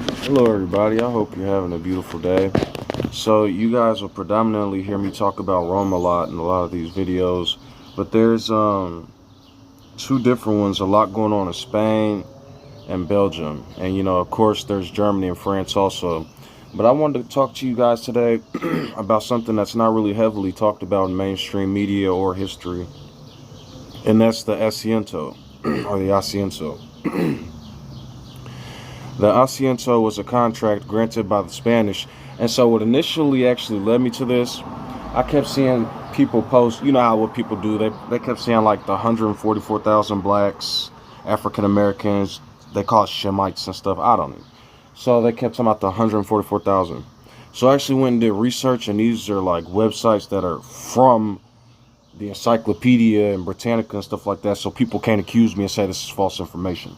Hello, everybody. I hope you're having a beautiful day. So, you guys will predominantly hear me talk about Rome a lot in a lot of these videos, but there's two different ones. A lot going on in Spain and Belgium, and of course, there's Germany and France also. But I wanted to talk to you guys today about something that's not really heavily talked about in mainstream media or history, and that's the Asiento or the Asiento. The Asiento was a contract granted by the Spanish. And so what initially actually led me to this, I kept seeing people post, you know how what people do, they kept saying like the 144,000 blacks, African Americans, they call it Shemites and stuff, I don't know. So they kept talking about the 144,000. So I actually went and did research, and these are like websites that are from the Encyclopedia and Britannica and stuff like that, so people can't accuse me and say this is false information.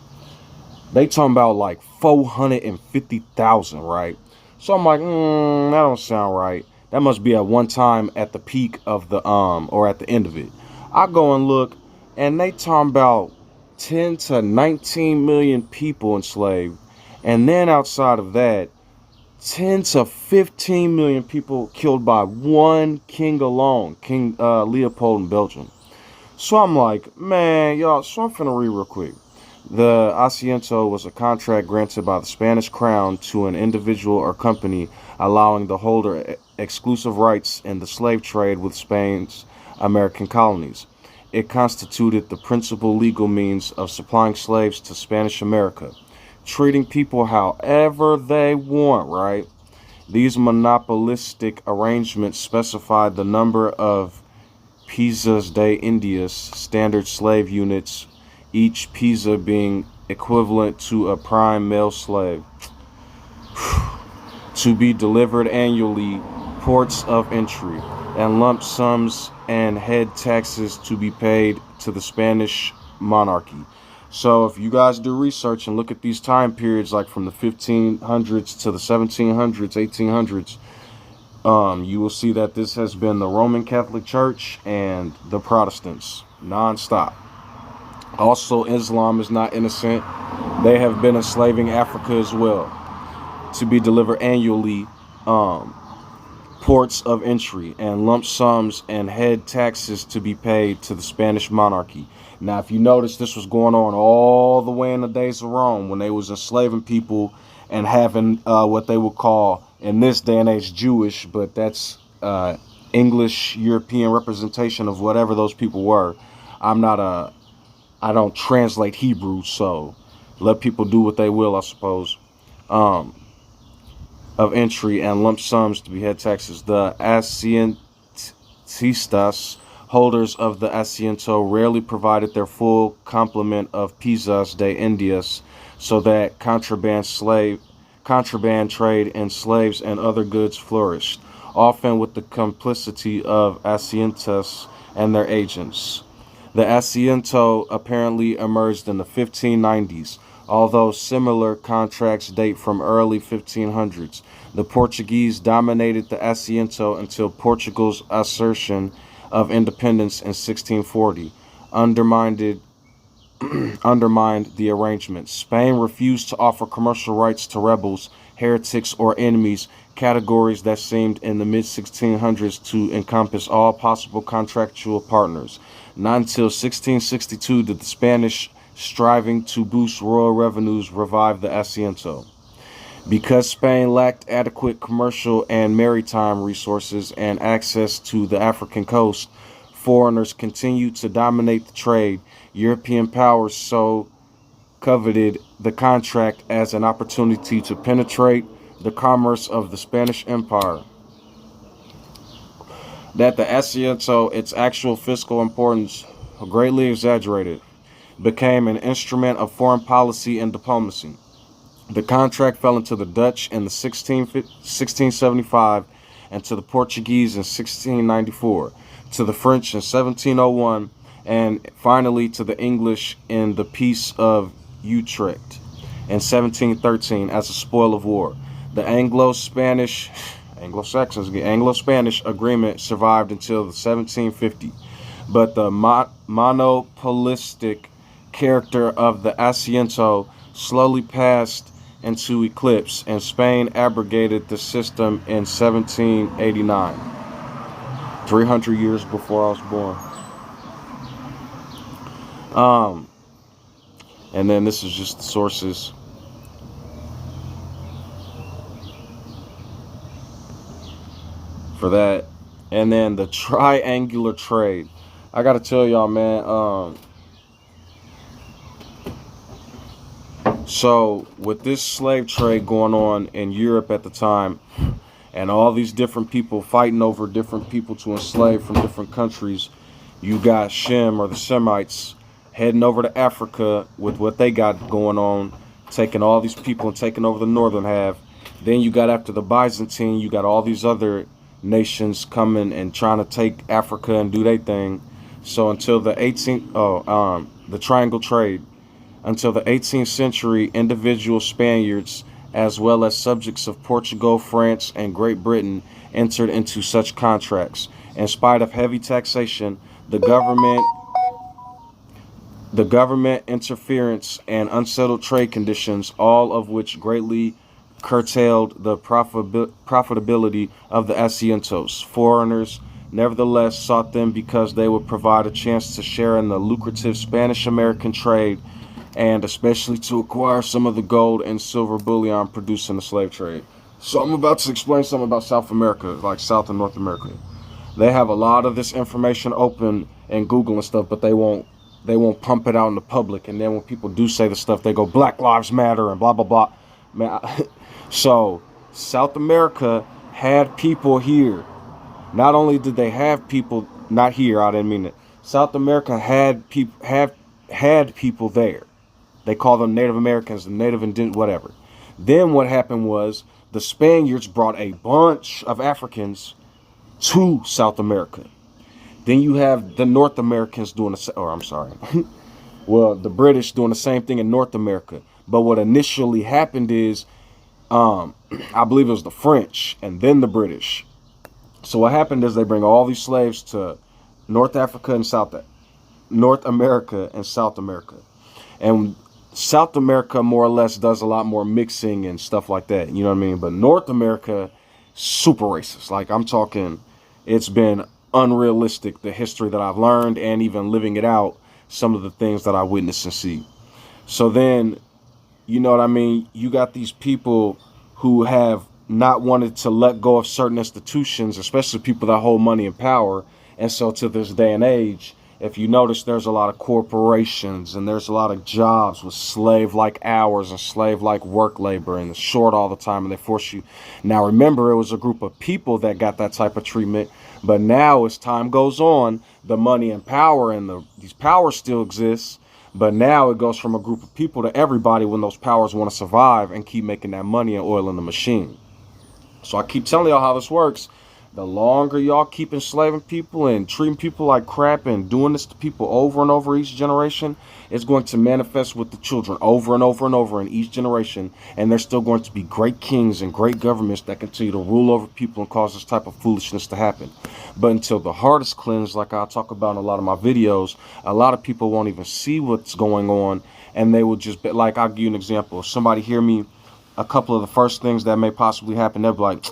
They talking about like 450,000, right? So I'm like, that don't sound right. That must be at one time at the peak of the or at the end of it. I go and look, and they talking about 10 to 19 million people enslaved, and then outside of that, 10 to 15 million people killed by one king alone, King Leopold in Belgium. So I'm like, man, y'all. So I'm finna read real quick. The asiento was a contract granted by the Spanish crown to an individual or company, allowing the holder exclusive rights in the slave trade with Spain's American colonies. It constituted the principal legal means of supplying slaves to Spanish America, treating people however they want, right? These monopolistic arrangements specified the number of piezas de Indias, standard slave units, each pizza being equivalent to a prime male slave, to be delivered annually, ports of entry, and lump sums and head taxes to be paid to the Spanish monarchy. So if you guys do research and look at these time periods, like from the 1500s to the 1700s, 1800s, you will see that this has been the Roman Catholic Church and the Protestants nonstop. Also, Islam is not innocent. They have been enslaving Africa as well, to be delivered annually, ports of entry, and lump sums and head taxes to be paid to the Spanish monarchy. Now, if you notice, this was going on all the way in the days of Rome, when they was enslaving people and having what they would call, in this day and age, Jewish, but that's English European representation of whatever those people were. I don't translate Hebrew, so let people do what they will, I suppose. Um, of entry and lump sums to be head taxes. The asientistas, holders of the asiento, rarely provided their full complement of piezas de Indias, so that contraband trade in slaves and other goods flourished, often with the complicity of asientas and their agents. The asiento apparently emerged in the 1590s, although similar contracts date from early 1500s. The Portuguese dominated the asiento until Portugal's assertion of independence in 1640 undermined undermined the arrangement. Spain refused to offer commercial rights to rebels, heretics, or enemies, categories that seemed in the mid 1600s to encompass all possible contractual partners. Not until 1662 did the Spanish, striving to boost royal revenues, revive the asiento. Because Spain lacked adequate commercial and maritime resources and access to the African coast, foreigners continued to dominate the trade. European powers so coveted the contract as an opportunity to penetrate the commerce of the Spanish Empire that the asiento, its actual fiscal importance greatly exaggerated, became an instrument of foreign policy and diplomacy. The contract fell into the Dutch in the 1675, and to the Portuguese in 1694, to the French in 1701, and finally to the English in the Peace of Utrecht in 1713 as a spoil of war. The Anglo-Spanish agreement survived until the 1750, but the monopolistic character of the asiento slowly passed into eclipse, and Spain abrogated the system in 1789, 300 years before I was born. Um, and then this is just the sources for that. And then the triangular trade. I gotta tell y'all, man. So with this slave trade going on in Europe at the time, and all these different people fighting over different people to enslave from different countries, you got Shem or the Semites heading over to Africa with what they got going on, taking all these people and taking over the northern half. Then you got, after the Byzantine, you got all these other nations coming and trying to take Africa and do their thing. So until the 18th, the triangle trade, until the 18th century, individual Spaniards, as well as subjects of Portugal, France, and Great Britain, entered into such contracts. In spite of heavy taxation, the government interference, and unsettled trade conditions, all of which greatly curtailed the profitability of the asientos. Foreigners nevertheless sought them because they would provide a chance to share in the lucrative Spanish-American trade, and especially to acquire some of the gold and silver bullion produced in the slave trade. So I'm about to explain something about South America, like South and North America. They have a lot of this information open in Google and stuff, but they won't pump it out in the public. And then when people do say the stuff, they go, Black Lives Matter and blah, blah, blah. Man, so South America had people here. Not only did they have people, not here, I didn't mean it. South America had people there. They call them Native Americans, the Native Indigenous, whatever. Then what happened was the Spaniards brought a bunch of Africans to South America. Then you have the North Americans doing the British doing the same thing in North America. But what initially happened is, I believe it was the French and then the British. So what happened is they bring all these slaves to North America and South America. And South America more or less does a lot more mixing and stuff like that. You know what I mean? But North America, super racist. Like, I'm talking, it's been unrealistic, the history that I've learned, and even living it out, some of the things that I witness and see. So then, you know what I mean? You got these people who have not wanted to let go of certain institutions, especially people that hold money and power. And so to this day and age, if you notice, there's a lot of corporations and there's a lot of jobs with slave-like hours and slave-like work labor, and it's short all the time, and they force you. Now, remember, it was a group of people that got that type of treatment, but now as time goes on, the money and power and these powers still exist, but now it goes from a group of people to everybody when those powers want to survive and keep making that money and oil in the machine. So I keep telling y'all how this works. The longer y'all keep enslaving people and treating people like crap and doing this to people over and over each generation, it's going to manifest with the children over and over and over in each generation. And there's still going to be great kings and great governments that continue to rule over people and cause this type of foolishness to happen. But until the heart is cleansed, like I talk about in a lot of my videos, a lot of people won't even see what's going on. And they will just be like, I'll give you an example. If somebody hear me, a couple of the first things that may possibly happen, they'll be like,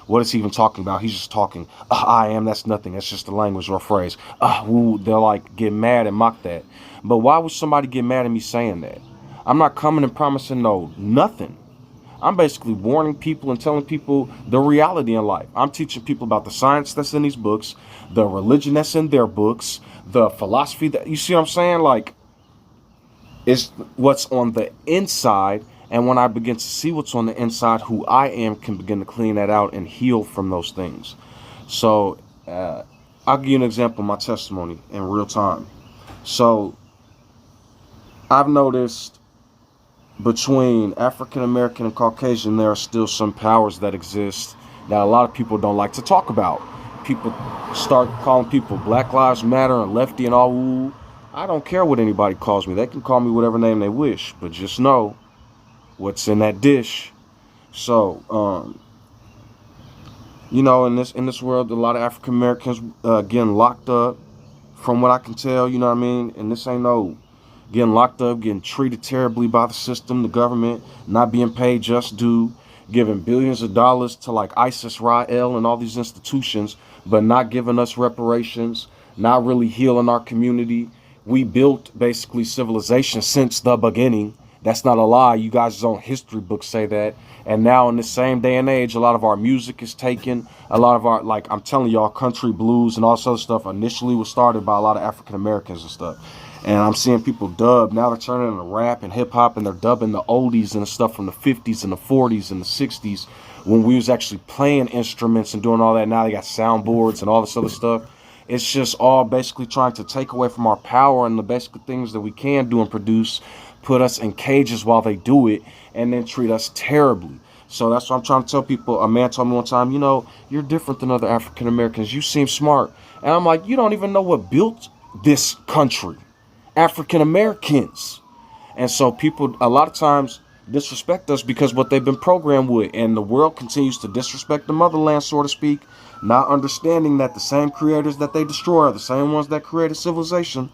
what is he even talking about? He's just talking. I am, that's nothing. That's just a language or a phrase. They'll like get mad and mock that. But why would somebody get mad at me saying that? I'm not coming and promising nothing. I'm basically warning people and telling people the reality in life. I'm teaching people about the science that's in these books, the religion that's in their books, the philosophy that, you see what I'm saying? Like, it's what's on the inside. And when I begin to see what's on the inside, who I am, can begin to clean that out and heal from those things. So I'll give you an example of my testimony in real time. So I've noticed between African American and Caucasian, there are still some powers that exist that a lot of people don't like to talk about. People start calling people Black Lives Matter and lefty and all. Ooh, I don't care what anybody calls me. They can call me whatever name they wish, but just know what's in that dish. So, you know, in this world, a lot of African Americans getting locked up, from what I can tell. You know what I mean? And this ain't no getting locked up, getting treated terribly by the system, the government, not being paid just due, giving billions of dollars to like ISIS, Rael, and all these institutions, but not giving us reparations, not really healing our community. We built basically civilization since the beginning. That's not a lie. You guys' own history books say that. And now in the same day and age, a lot of our music is taken. A lot of our, like I'm telling y'all, country blues and all sorts of stuff initially was started by a lot of African Americans and stuff. And I'm seeing people dub. Now they're turning into rap and hip hop, and they're dubbing the oldies and the stuff from the 50s and the 40s and the 60s when we was actually playing instruments and doing all that. Now they got soundboards and all this other stuff. It's just all basically trying to take away from our power and the basic things that we can do and produce, put us in cages while they do it, and then treat us terribly. So that's what I'm trying to tell people. A man told me one time, you know, you're different than other African Americans. You seem smart. And I'm like, you don't even know what built this country. African Americans. And so people a lot of times disrespect us because what they've been programmed with, and the world continues to disrespect the motherland, so to speak, not understanding that the same creators that they destroy are the same ones that created civilization.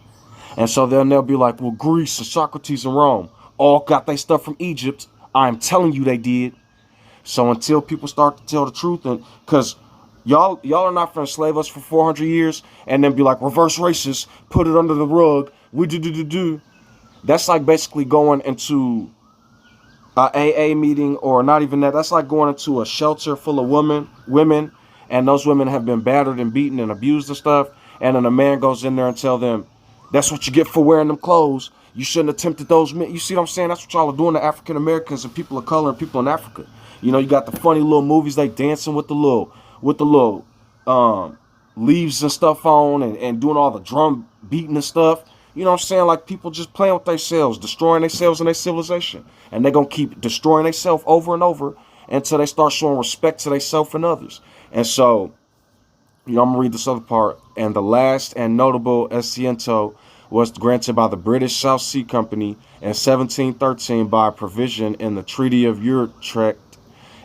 And so then they'll be like, well, Greece and Socrates and Rome all got their stuff from Egypt. I'm telling you they did. So until people start to tell the truth, and because y'all are not going to enslave us for 400 years and then be like reverse racist, put it under the rug. We do. That's like basically going into a AA meeting, or not even that. That's like going into a shelter full of women, and those women have been battered and beaten and abused and stuff. And then a man goes in there and tell them, that's what you get for wearing them clothes. You shouldn't have tempted those men. You see what I'm saying? That's what y'all are doing to African Americans and people of color and people in Africa. You know, you got the funny little movies they dancing with the little leaves and stuff on, and doing all the drum beating and stuff. You know what I'm saying? Like people just playing with themselves, destroying themselves and their civilization. And they're going to keep destroying themselves over and over until they start showing respect to themselves and others. And so, you know, I'm going to read this other part. And the last and notable asiento was granted by the British South Sea Company in 1713 by a provision in the Treaty of Utrecht.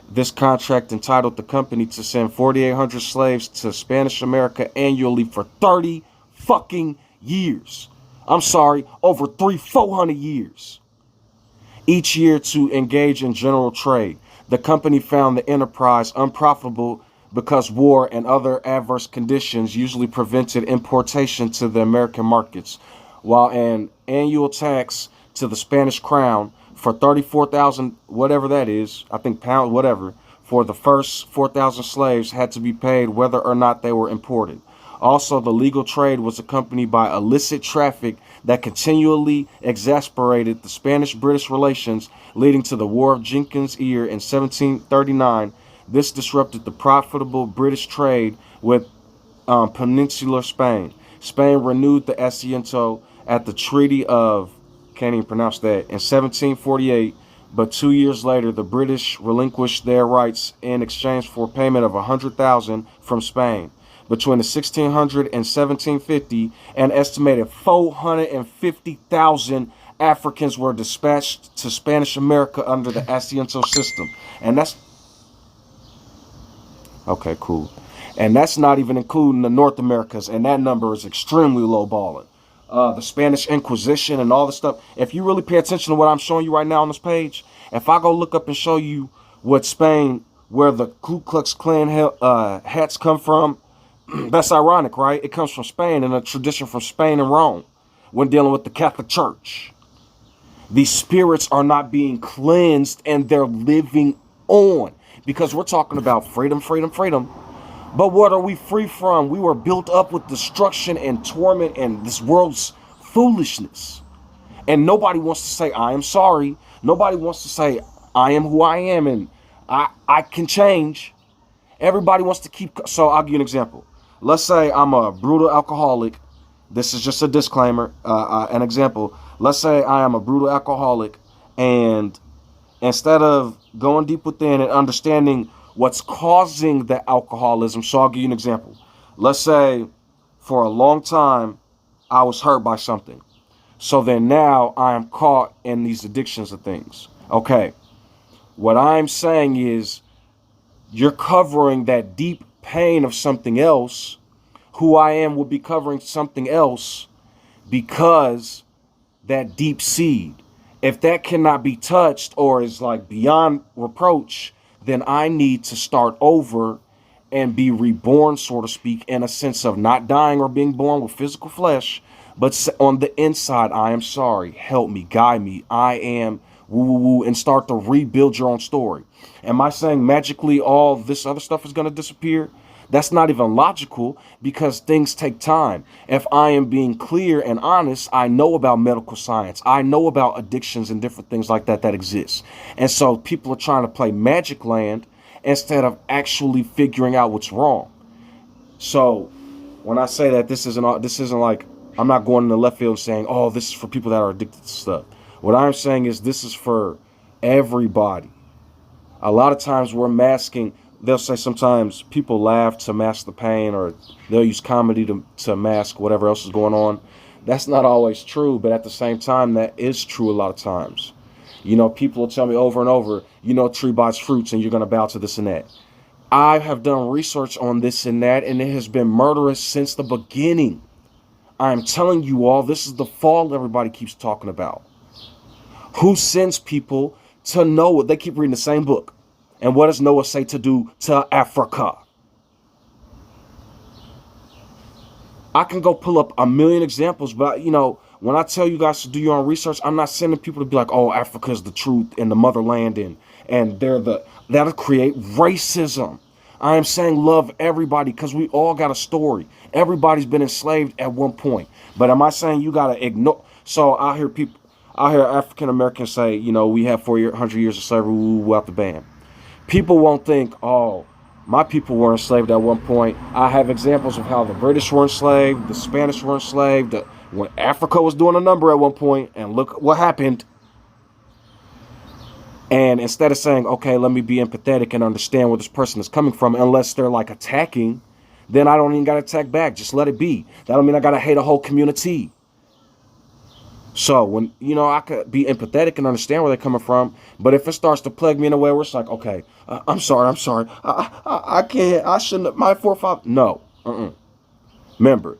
This contract entitled the company to send 4,800 slaves to Spanish America annually for 30 fucking years. I'm sorry, over 400 years. Each year to engage in general trade. The company found the enterprise unprofitable because war and other adverse conditions usually prevented importation to the American markets, while an annual tax to the Spanish crown for 34,000, whatever that is, I think pound, whatever, for the first 4,000 slaves had to be paid whether or not they were imported. Also, the legal trade was accompanied by illicit traffic that continually exasperated the Spanish-British relations, leading to the War of Jenkins' Ear in 1739. This disrupted the profitable British trade with peninsular Spain. Spain renewed the asiento at the Treaty of, can't even pronounce that, in 1748, but 2 years later, the British relinquished their rights in exchange for payment of 100,000 from Spain. Between the 1600 and 1750, an estimated 450,000 Africans were dispatched to Spanish America under the asiento system. And that's okay, cool. And that's not even including the North Americas, and that number is extremely low balling. The Spanish Inquisition and all this stuff. If you really pay attention to what I'm showing you right now on this page, if I go look up and show you what Spain, where the Ku Klux Klan hats come from, that's ironic, right? It comes from Spain and a tradition from Spain and Rome when dealing with the Catholic Church. These spirits are not being cleansed and they're living on, because we're talking about freedom. But what are we free from? We were built up with destruction and torment and this world's foolishness. And nobody wants to say, I am sorry. Nobody wants to say, I am who I am and I can change. Everybody wants to keep. So I'll give you an example. Let's say I'm a brutal alcoholic. This is just a disclaimer, an example. Let's say I am a brutal alcoholic, and instead of going deep within and understanding what's causing the alcoholism, so I'll give you an example. Let's say for a long time I was hurt by something. So then now I am caught in these addictions of things. Okay, what I'm saying is you're covering that deep pain of something else. Who I am will be covering something else because that deep seed. If that cannot be touched or is like beyond reproach, then I need to start over and be reborn, so to speak, in a sense of not dying or being born with physical flesh, but on the inside, I am sorry. Help me, guide me. I am woo woo woo, and start to rebuild your own story. Am I saying magically all this other stuff is going to disappear? That's not even logical because things take time. If I am being clear and honest, I know about medical science. I know about addictions and different things like that that exist. And so people are trying to play magic land instead of actually figuring out what's wrong. So when I say that this isn't like I'm not going in the left field saying, oh, this is for people that are addicted to stuff. What I'm saying is this is for everybody. A lot of times we're masking. They'll say sometimes people laugh to mask the pain, or they'll use comedy to mask whatever else is going on. That's not always true, but at the same time, that is true a lot of times. You know, people will tell me over and over, you know, tree buys fruits and you're going to bow to this and that. I have done research on this and that, and it has been murderous since the beginning. I'm telling you all, this is the fall everybody keeps talking about. Who sends people to Noah? They keep reading the same book. And what does Noah say to do to Africa? I can go pull up a million examples, but you know, when I tell you guys to do your own research, I'm not sending people to be like, oh, Africa is the truth and the motherland, and that'll create racism. I am saying love everybody because we all got a story. Everybody's been enslaved at one point. But am I saying you gotta ignore? So I hear African Americans say, you know, we have 400 years of slavery out the band. People won't think, oh, my people were enslaved at one point. I have examples of how the British were enslaved, the Spanish were enslaved, when Africa was doing a number at one point, and look what happened. And instead of saying, okay, let me be empathetic and understand where this person is coming from, unless they're like attacking, then I don't even got to attack back. Just let it be. That don't mean I got to hate a whole community. So when, you know, I could be empathetic and understand where they're coming from, but if it starts to plague me in a way where it's like, okay, I'm sorry, I can't, I shouldn't, my forefather, no, Remember,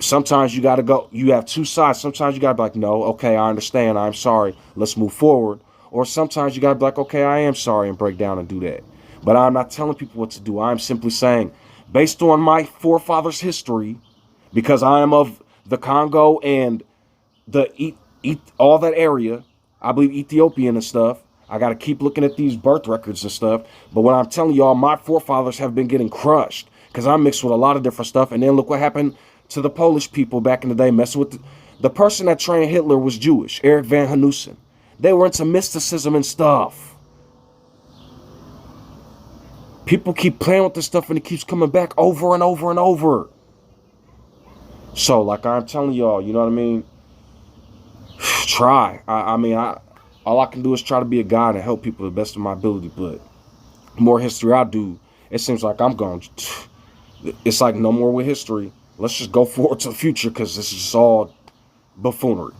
sometimes you got to go, you have two sides. Sometimes you got to be like, no, okay, I understand, I'm sorry, let's move forward. Or sometimes you got to be like, okay, I am sorry, and break down and do that. But I'm not telling people what to do. I'm simply saying, based on my forefathers' history, because I am of the Congo and all that area, I believe Ethiopian and stuff. I got to keep looking at these birth records and stuff. But what I'm telling y'all, my forefathers have been getting crushed because I'm mixed with a lot of different stuff. And then look what happened to the Polish people back in the day, messing with the person that trained Hitler was Jewish, Erich von Hanussen. They were into mysticism and stuff. People keep playing with this stuff and it keeps coming back over and over and over. So like I'm telling y'all, you know what I mean? Try. All I can do is try to be a guide and help people to the best of my ability. But the more history I do, it seems like I'm going. It's like no more with history. Let's just go forward to the future because this is all buffoonery.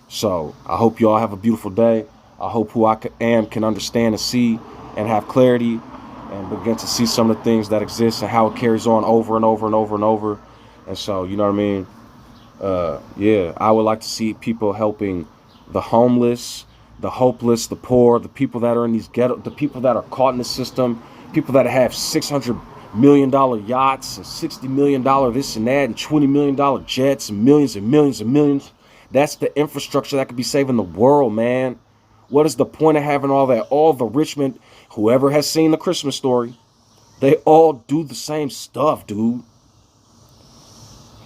So I hope you all have a beautiful day. I hope who I am can understand and see and have clarity and begin to see some of the things that exist and how it carries on over and over and over and over. And so, you know what I mean? Yeah, I would like to see people helping the homeless, the hopeless, the poor, the people that are in these ghettos, the people that are caught in the system, people that have $600 million yachts and $60 million this and that and $20 million jets and millions and millions and millions. That's the infrastructure that could be saving the world, man. What is the point of having all that? All the rich men, whoever has seen the Christmas Story, they all do the same stuff, dude.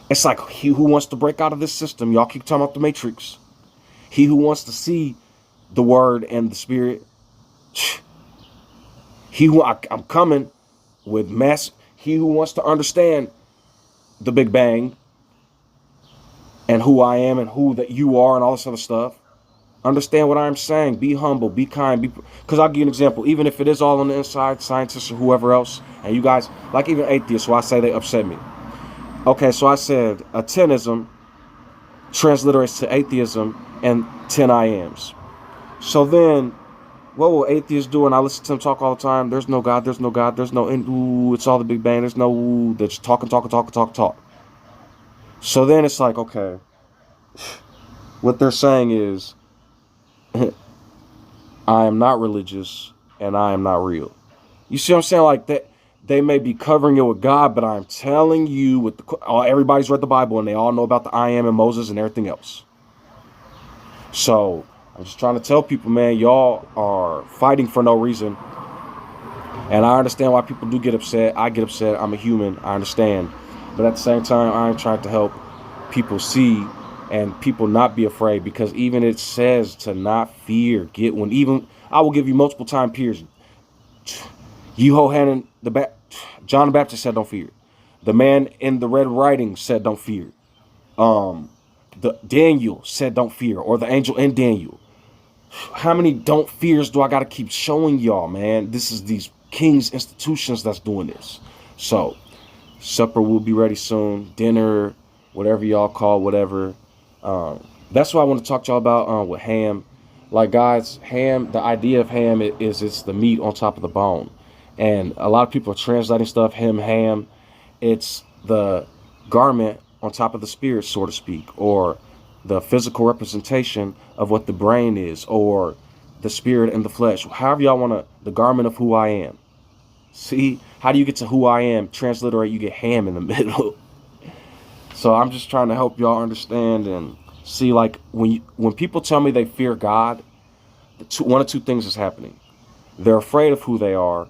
It's like he who wants to break out of this system. Y'all keep talking about the Matrix. He who wants to see the word and the spirit. I'm coming with mass. He who wants to understand the Big Bang and who I am and who that you are and all this other stuff. Understand what I'm saying. Be humble, be kind, because I'll give you an example. Even if it is all on the inside, scientists or whoever else, and you guys, like even atheists, why I say they upset me. Okay, so I said atenism transliterates to atheism and 10 I ams. So then, what will atheists do? And I listen to them talk all the time. There's no God, there's no God, there's no, ooh, it's all the Big Bang. There's no, ooh, they're just talking. So then it's like, okay, What they're saying is, I am not religious and I am not real. You see what I'm saying? Like that, they may be covering it with God, but I'm telling you, with everybody's read the Bible and they all know about the I am and Moses and everything else. So I'm just trying to tell people, man, y'all are fighting for no reason. And I understand why people do get upset. I get upset. I'm a human. I understand. But at the same time, I'm trying to help people see and people not be afraid, because even it says to not fear. Even I will give you multiple time periods. Yehohanan John the Baptist said don't fear. The man in the red writing said don't fear. The Daniel said don't fear, or the angel in Daniel. How many don't fears do I got to keep showing y'all, man? This is these kings institutions that's doing this. So supper will be ready soon. Dinner, whatever y'all call whatever. That's what I want to talk to y'all about with ham. Like, guys, ham, the idea of ham is it's the meat on top of the bone. And a lot of people are translating stuff, ham. It's the garment on top of the spirit, so to speak, or the physical representation of what the brain is, or the spirit and the flesh. However y'all want to, the garment of who I am. See, how do you get to who I am? Transliterate, you get ham in the middle. So I'm just trying to help y'all understand and see, like, when people tell me they fear God, one of two things is happening. They're afraid of who they are,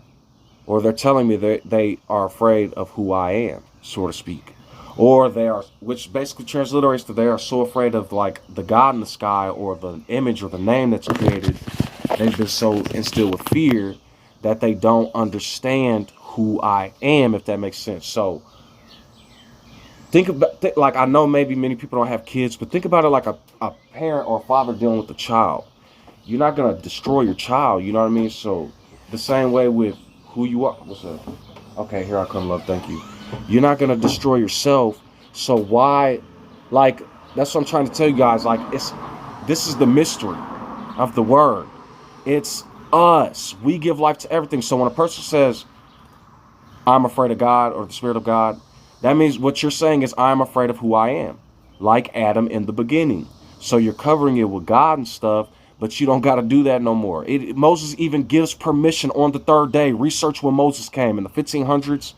or they're telling me they are afraid of who I am, so to speak. Or they are, which basically transliterates to they are so afraid of, like, the God in the sky or the image or the name that's created. They've been so instilled with fear that they don't understand who I am, if that makes sense. So think about, like, I know maybe many people don't have kids, but think about it like a parent or a father dealing with a child. You're not going to destroy your child, you know what I mean? So the same way with who you are. What's up? Okay, here I come, love. Thank you. You're not going to destroy yourself. So why, like, that's what I'm trying to tell you guys. Like, this is the mystery of the word. It's us. We give life to everything. So when a person says, I'm afraid of God or the Spirit of God, that means what you're saying is I'm afraid of who I am, like Adam in the beginning. So you're covering it with God and stuff, but you don't got to do that no more. Moses even gives permission on the third day. Research when Moses came in the 1500s.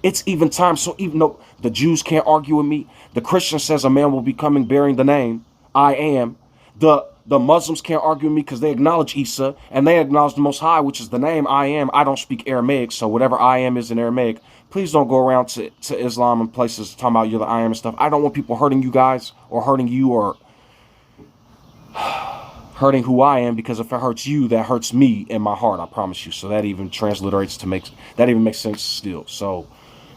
It's even time. So even though the Jews can't argue with me, the Christian says a man will be coming bearing the name I am. The Muslims can't argue with me because they acknowledge Isa and they acknowledge the Most High, which is the name I am. I don't speak Aramaic, so whatever I am is in Aramaic. Please don't go around to Islam and places talking about you're the I am and stuff. I don't want people hurting you guys or hurting you or hurting who I am, because if it hurts you, that hurts me in my heart, I promise you. So that even transliterates that even makes sense still. So,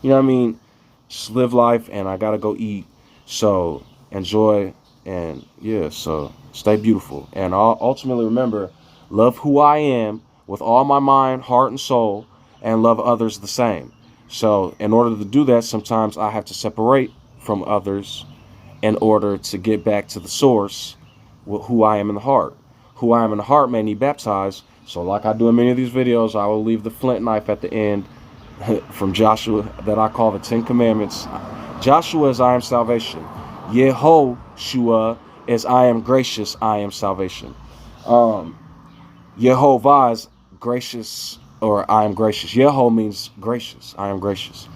you know what I mean? Just live life, and I gotta go eat. So enjoy, and yeah, so stay beautiful. And I'll ultimately remember, love who I am with all my mind, heart, and soul, and love others the same. So in order to do that, sometimes I have to separate from others in order to get back to the source, who I am in the heart. Who I am in the heart may need baptized. So like I do in many of these videos, I will leave the flint knife at the end from Joshua that I call the 10 Commandments. Joshua is I am salvation. Yehoshua is I am gracious, I am salvation. Yehovah is gracious, or I am gracious. Yeho means gracious, I am gracious.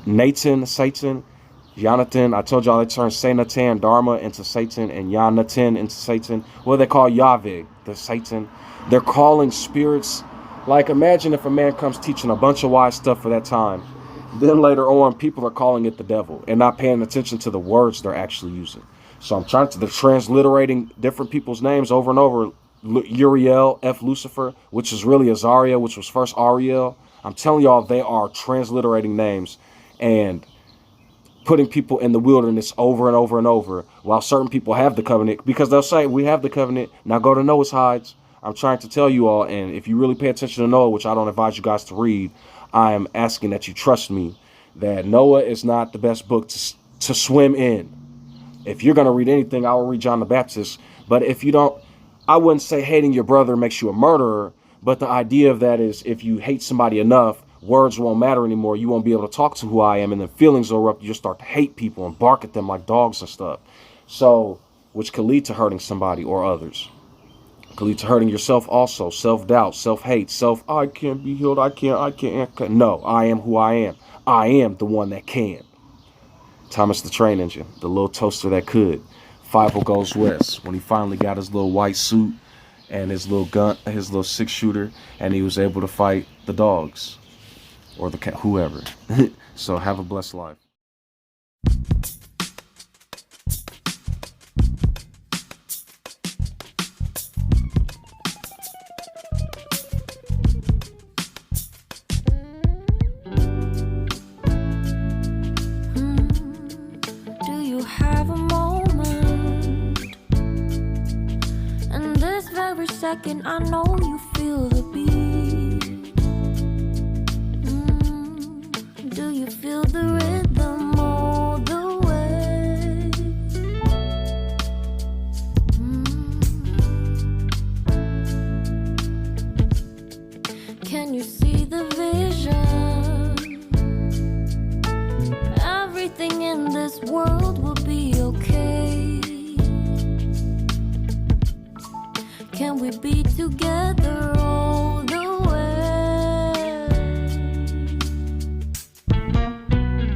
Nathan, Satan, Jonathan, I told y'all they turned Sanatan, Dharma into Satan, and Jonathan into Satan. What do they call Yahweh? The Satan. They're calling spirits. Like, imagine if a man comes teaching a bunch of wise stuff for that time. Then later on, people are calling it the devil and not paying attention to the words they're actually using. So they're transliterating different people's names over and over. Uriel, F. Lucifer, which is really Azariah, which was first Ariel. I'm telling y'all, they are transliterating names and putting people in the wilderness over and over and over, while certain people have the covenant, because they'll say, we have the covenant, now go to Noah's hides. I'm trying to tell you all, and if you really pay attention to Noah, which I don't advise you guys to read, I am asking that you trust me, that Noah is not the best book to swim in. If you're going to read anything, I will read John the Baptist. But if you don't, I wouldn't say hating your brother makes you a murderer, but the idea of that is if you hate somebody enough, words won't matter anymore. You won't be able to talk to who I am, and then feelings will erupt. You'll start to hate people and bark at them like dogs and stuff. So which could lead to hurting somebody or others. It could lead to hurting yourself also. Self-doubt, self-hate, I can't be healed, I can't. No, I am who I am. I am the one that can. Thomas the Train Engine, the little toaster that could. Five goes west when he finally got his little white suit and his little gun, his little 6-shooter, and he was able to fight the dogs or the cat, whoever. So have a blessed life. Do you have a moment? And this very second, I know you feel the beat. Do you feel the rhythm all the way? Can you see the vision? Everything in this world will be okay. Can we be together all the way?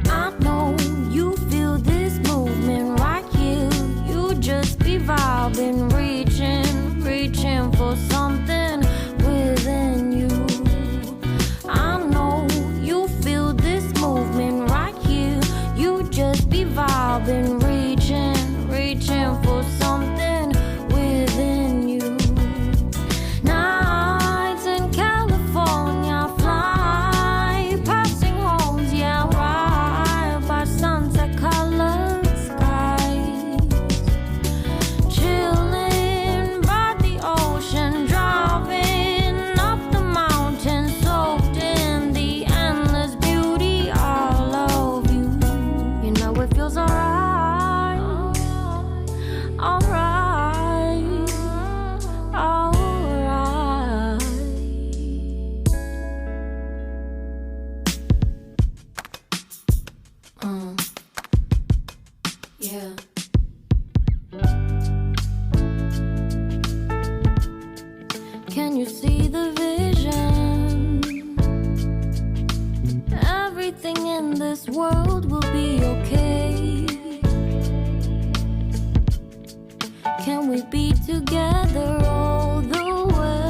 I know you feel this movement right here. You just be vibing, reaching for something within you. I know you feel this movement right here. You just be vibing, reaching for something within you. Nights in California, fly passing homes, yeah, right by sunset colored skies. Chilling by the ocean, driving up the mountain, soaked in the endless beauty all of you. You know it feels alright, alright, alright. Yeah. Can you see the vision? Everything in this world will be okay. Can we be together all the way?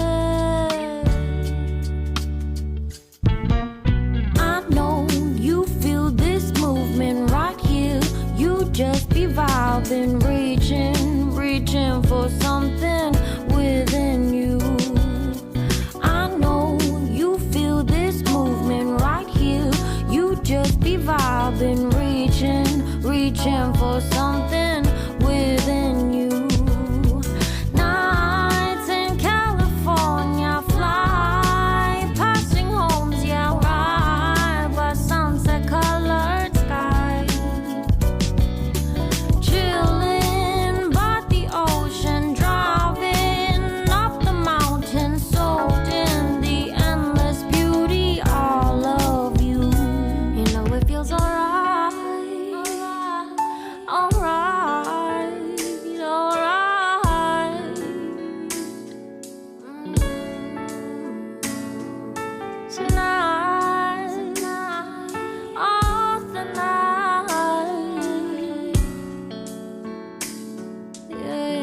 I know you feel this movement right here. You just be vibing, reaching for something within you. I know you feel this movement right here. You just be vibing, reaching for something within you. Nights in California, fly passing homes, yeah, right by sunset colored skies. Chilling by the ocean, driving up the mountain, soaked in the endless beauty all of you. You know it feels alright, alright, alright. Tonight, oh, tonight, yeah.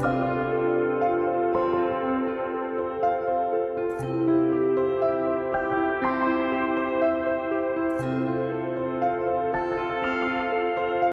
you.